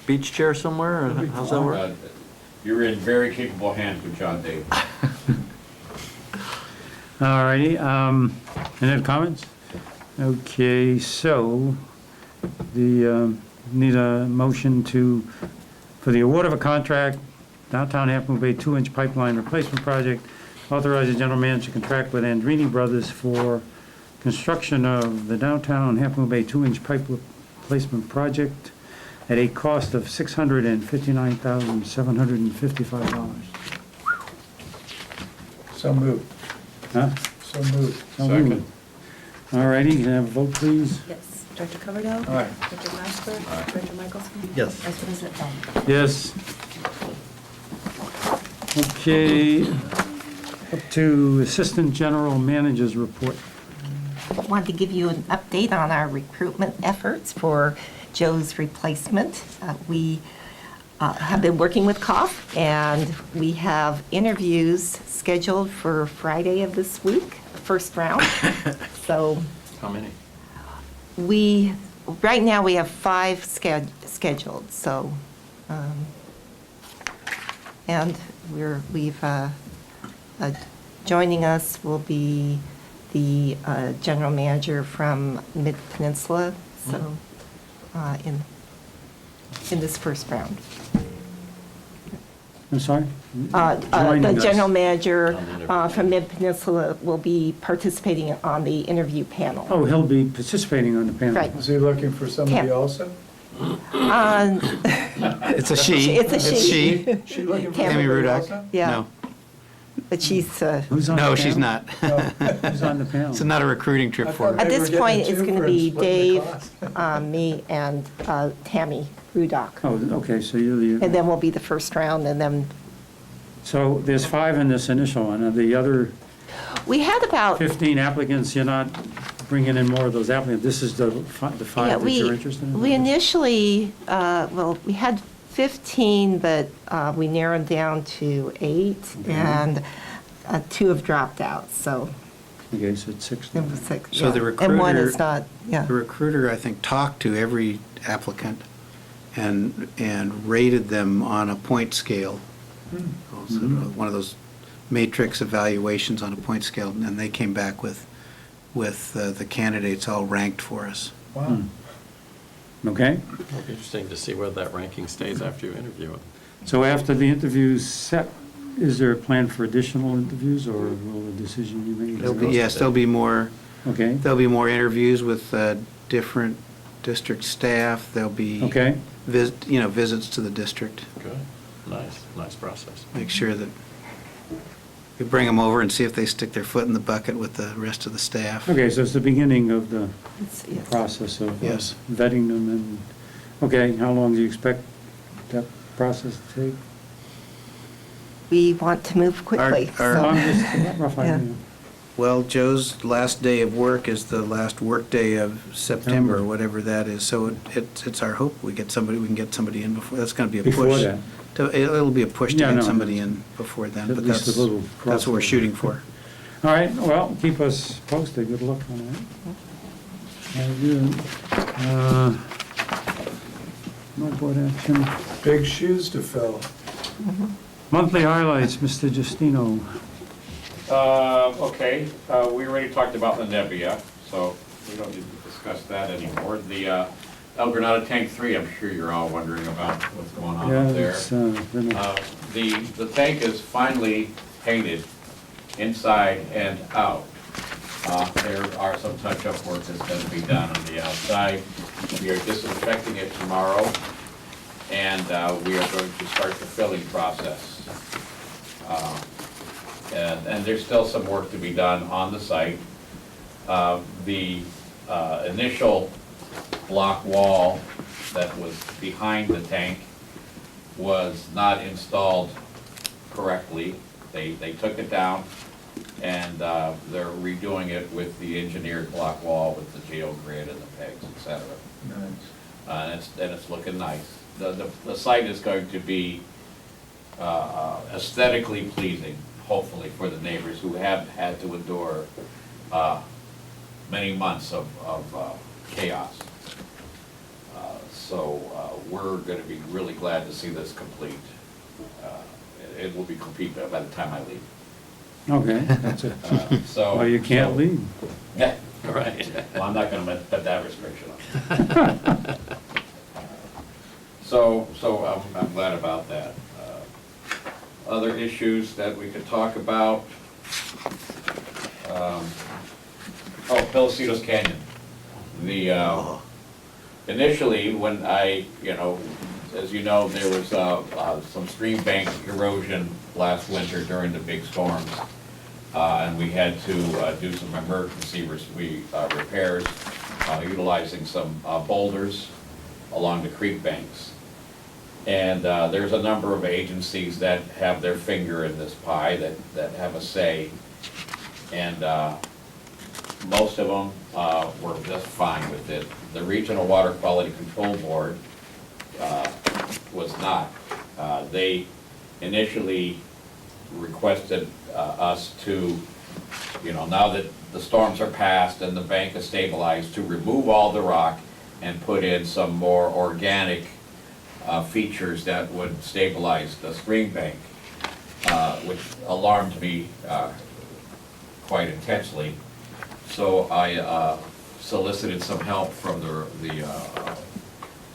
beach chair somewhere, or how's that work? You're in very capable hands with John Davis. All righty, any other comments? Okay, so need a motion for the award of a contract, downtown Half Moon Bay 2-inch pipeline replacement project, authorize the general manager to contract with Andrini Brothers for construction of the downtown Half Moon Bay 2-inch pipe replacement project at a cost of $659,755. So moved. Huh? So moved. So moved. All righty, can I have a vote, please? Yes. Director Coverdale? Aye. Director Glassberg? Director Michelson? Yes. Vice President Bell? Yes. Okay, up to Assistant General Manager's report. Wanted to give you an update on our recruitment efforts for Joe's replacement. We have been working with COF, and we have interviews scheduled for Friday of this week, first round. So How many? right now, we have 5 scheduled, so, and joining us will be the general manager from Mid-Peninsula, so, in this first round. I'm sorry? The Joining us. general manager On the interview. from Mid-Peninsula will be participating on the interview panel. Oh, he'll be participating on the panel. Right. Is he looking for somebody Can't- also? It's a she. It's a she. She looking for Tammy somebody Rudock. also? Yeah. No. But she's, Who's on the No, she's panel? not. Who's on the panel? It's not a recruiting trip I for thought her. At they this were point, getting it's two going to for be splitting the Dave, cost. me, and Tammy Rudock. Oh, okay, so you're And the, then we'll be the first round, and then, so there's 5 in this initial one, and the other we had about, 15 applicants, you're not bringing in more of those applicants, this is the 5 yeah, that you're interested in? we initially, we had 15, but we narrowed down to 8, and 2 have dropped out, so Okay, so it's 6. it was 6. So the And one recruiter- is not, yeah. The recruiter, I think, talked to every applicant and rated them on a point scale. So one of those matrix evaluations on a point scale, and they came back with the candidates all ranked for us. Wow. Okay, It'll be interesting to see whether that ranking stays after you interview it. so after the interview's set, is there a plan for additional interviews, or will a decision be made? Yes, there'll be more Okay, interviews with different district staff. There'll be okay, visits to the district. Good, nice process. Make sure that we bring them over and see if they stick their foot in the bucket with the rest of the staff. okay, so it's the beginning of the Yes. process of Yes. vetting them, and, okay, how long do you expect that process to take? We want to move quickly, Our- so. I'm just rough idea. Well, Joe's last day of work is the last workday of September, whatever that is. So it's our hope we can get somebody in before, that's going to be a push. Before that. It'll be a push to Yeah, get no, somebody in before then, at but least a that's little what we're crossover. shooting for. All right, well, keep us posted, good luck on that. Very good. No board action. Big shoes to fill. Monthly highlights, Mr. Justino. Okay, we already talked about the Nebbia, so we don't need to discuss that anymore. The El Granada Tank 3, I'm sure you're all wondering about what's going on Yeah, up there. it's, been a- The tank is finally painted inside and out. There are some touch-up work that's going to be done on the outside. We are disinfecting it tomorrow, and we are going to start the filling process. And there's still some work to be done on the site. The initial block wall that was behind the tank was not installed correctly. They took it down, and they're redoing it with the engineered block wall with the geogrid and the pegs, et cetera. Nice. And it's looking nice. The site is going to be aesthetically pleasing, hopefully, for the neighbors who have had to endure many months of chaos. So we're going to be really glad to see this complete. It will be complete by the time I leave. Okay, that's it. So. Well, you can't so- leave. Yeah, right. Well, I'm not going to put that restriction on. So I'm glad about that. Other issues that we could talk about. Pelocitos Canyon. Initially, when as you know, there was some stream bank erosion last winter during the big storms. And we had to do some emergency repairs utilizing some boulders along the creek banks. And there's a number of agencies that have their finger in this pie, that have a say. And most of them were just fine with it. The Regional Water Quality Control Board was not. They initially requested us to, now that the storms are past and the bank is stabilized, to remove all the rock and put in some more organic features that would stabilize the stream bank, which alarmed me quite intensely. So I solicited some help from the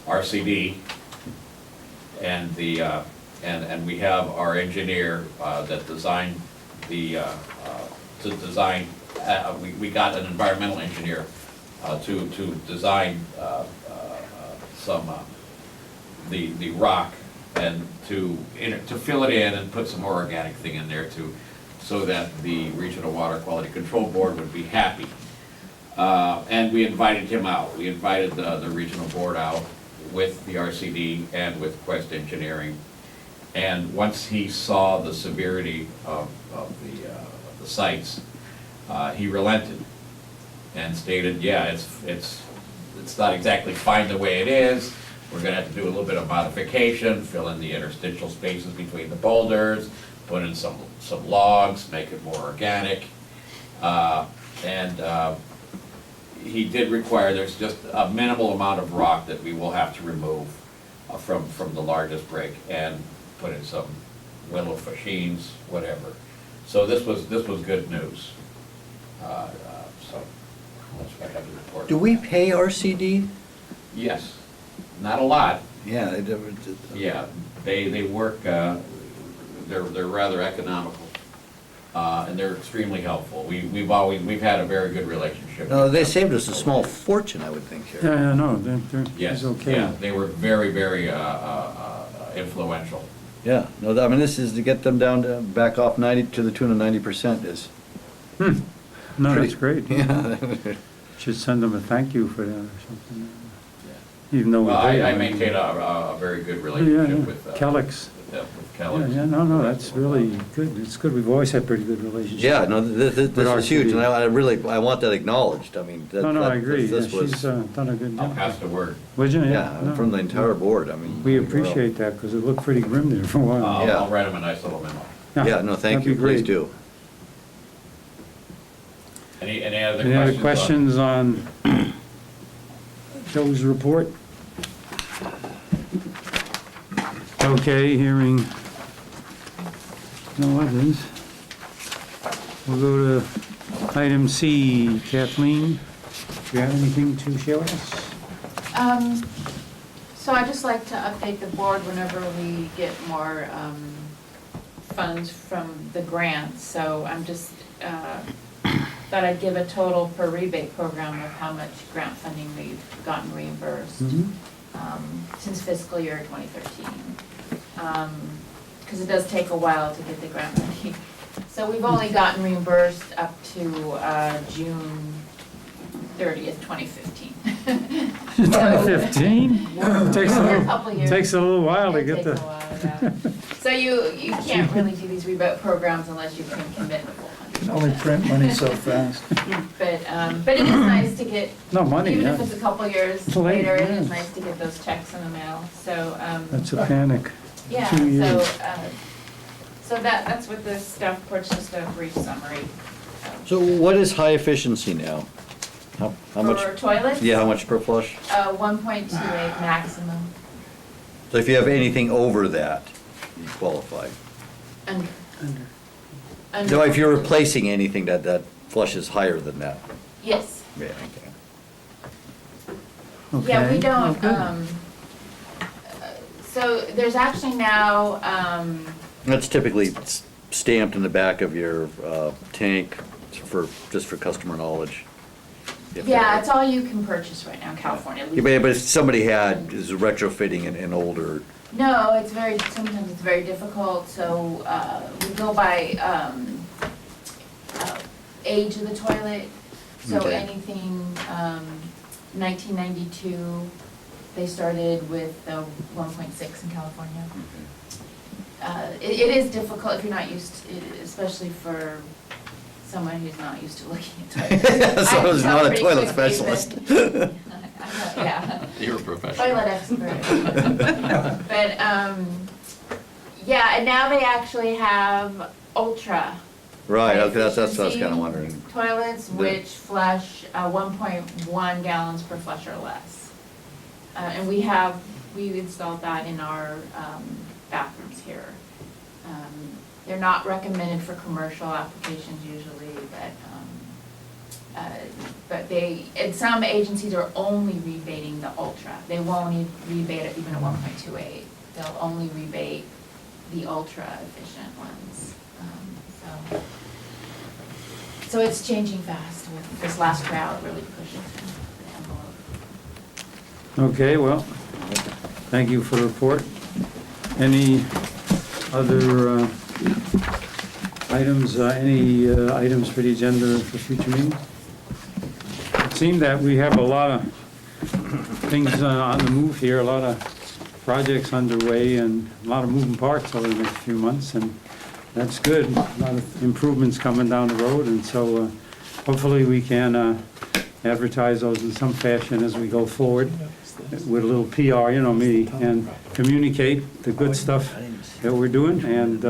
RCD, and we have our engineer that designed we got an environmental engineer to design some the rock, and to fill it in and put some more organic thing in there so that the Regional Water Quality Control Board would be happy. And we invited him out. We invited the regional board out with the RCD and with Quest Engineering. And once he saw the severity of the sites, he relented and stated, yeah, it's not exactly fine the way it is. We're gonna have to do a little bit of modification, fill in the interstitial spaces between the boulders, put in some logs, make it more organic. He did require, there's just a minimal amount of rock that we will have to remove from the largest break, and put in some willow fascines, whatever. So this was good news. So that's what I have to report. Do we pay RCD? Yes, not a lot. Yeah. Yeah, they work, they're rather economical, and they're extremely helpful. We've had a very good relationship. No, with they them. saved us a small fortune, I would think, here. Yeah, no, they're, Yes, it's okay. yeah, they were very, very influential. Yeah, no, I mean, this is to get them down to back off 90, to the tune of 90% is. No, pretty- that's great. Yeah. Should send them a thank you for that or something. Even though we Well, pay I them. maintain a very good Yeah, relationship yeah. with Kellex. with Yeah, Kellex. yeah, no, that's really good. It's good. We've always had pretty good relationships. Yeah, no, this With is huge, RCD. and I want that acknowledged. I mean, that. No, that- I agree. Yeah, This was, she's done a good I'll job. pass the word. Would you? yeah, No. from the entire board, I mean. We appreciate that, because it looked pretty grim there for a while. Yeah. I'll write him a nice little memo. Yeah, no, thank that'd be you, please great. do. Any other Any other questions? questions on Joe's report? Okay, hearing no others. We'll go to item C. Kathleen, do you have anything to share with us? So I'd just like to update the board whenever we get more funds from the grants. So I'm just, thought I'd give a total per rebate program of how much grant funding we've gotten reimbursed since fiscal year 2013. Because it does take a while to get the grant money. So we've only gotten reimbursed up to June 30th, 2015. 2015? Takes A couple years. a little while to It get takes a the, while, yeah. So you can't really do these rebate programs unless you can commit the full Can 100%. only print money so fast. But it is nice to get, no money, even if yeah. it's a couple years It's late, later, it yeah. is nice to get those checks in the mail. So, That's a panic. yeah, 2 years. so that's what this stuff report's just a brief summary. So what is high efficiency now? How much? For toilets? Yeah, how much per flush? 1.28 maximum. So if you have anything over that, you qualify. Under. So if you're replacing anything that flushes higher than that? Yes. Yeah, okay. Yeah, we Okay. don't, Oh, good. so there's actually now, That's typically stamped in the back of your tank just for customer knowledge. yeah, it's all you can purchase right now in California. Yeah, but if somebody is retrofitting an older, No, sometimes it's very difficult, so we go by age of the toilet. So Okay. anything, 1992, they started with the 1.6 in California. It is difficult if you're not used, especially for someone who's not used to looking at toilets. so I it's tell not a pretty toilet quickly, specialist. Yeah. You're a professional. Toilet expert. But, yeah, and now they actually have ultra. Right, okay, that's what I was efficiency kind of wondering. Toilets which flush 1.1 gallons per flush or less. And we've installed that in our bathrooms here. They're not recommended for commercial applications usually, but and some agencies are only rebating the ultra. They won't rebate it even at 1.28. They'll only rebate the ultra efficient ones. So it's changing fast with this last round really pushing the envelope. Okay, well, thank you for the report. Any other items, items for the agenda for future meetings? It seemed that we have a lot of things on the move here, a lot of projects underway and a lot of moving parts over the next few months, and that's good. A lot of improvements coming down the road, and so hopefully we can advertise those in some fashion as we go forward with a little PR, you know me, and communicate the good stuff that we're doing and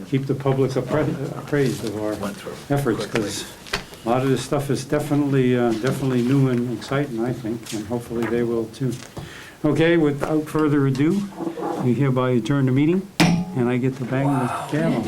keep the public appraised of our efforts, because a lot of this stuff is definitely new and exciting, I think, and hopefully they will too. Okay, without further ado, we hereby adjourn the meeting, and I get to bang the gavel.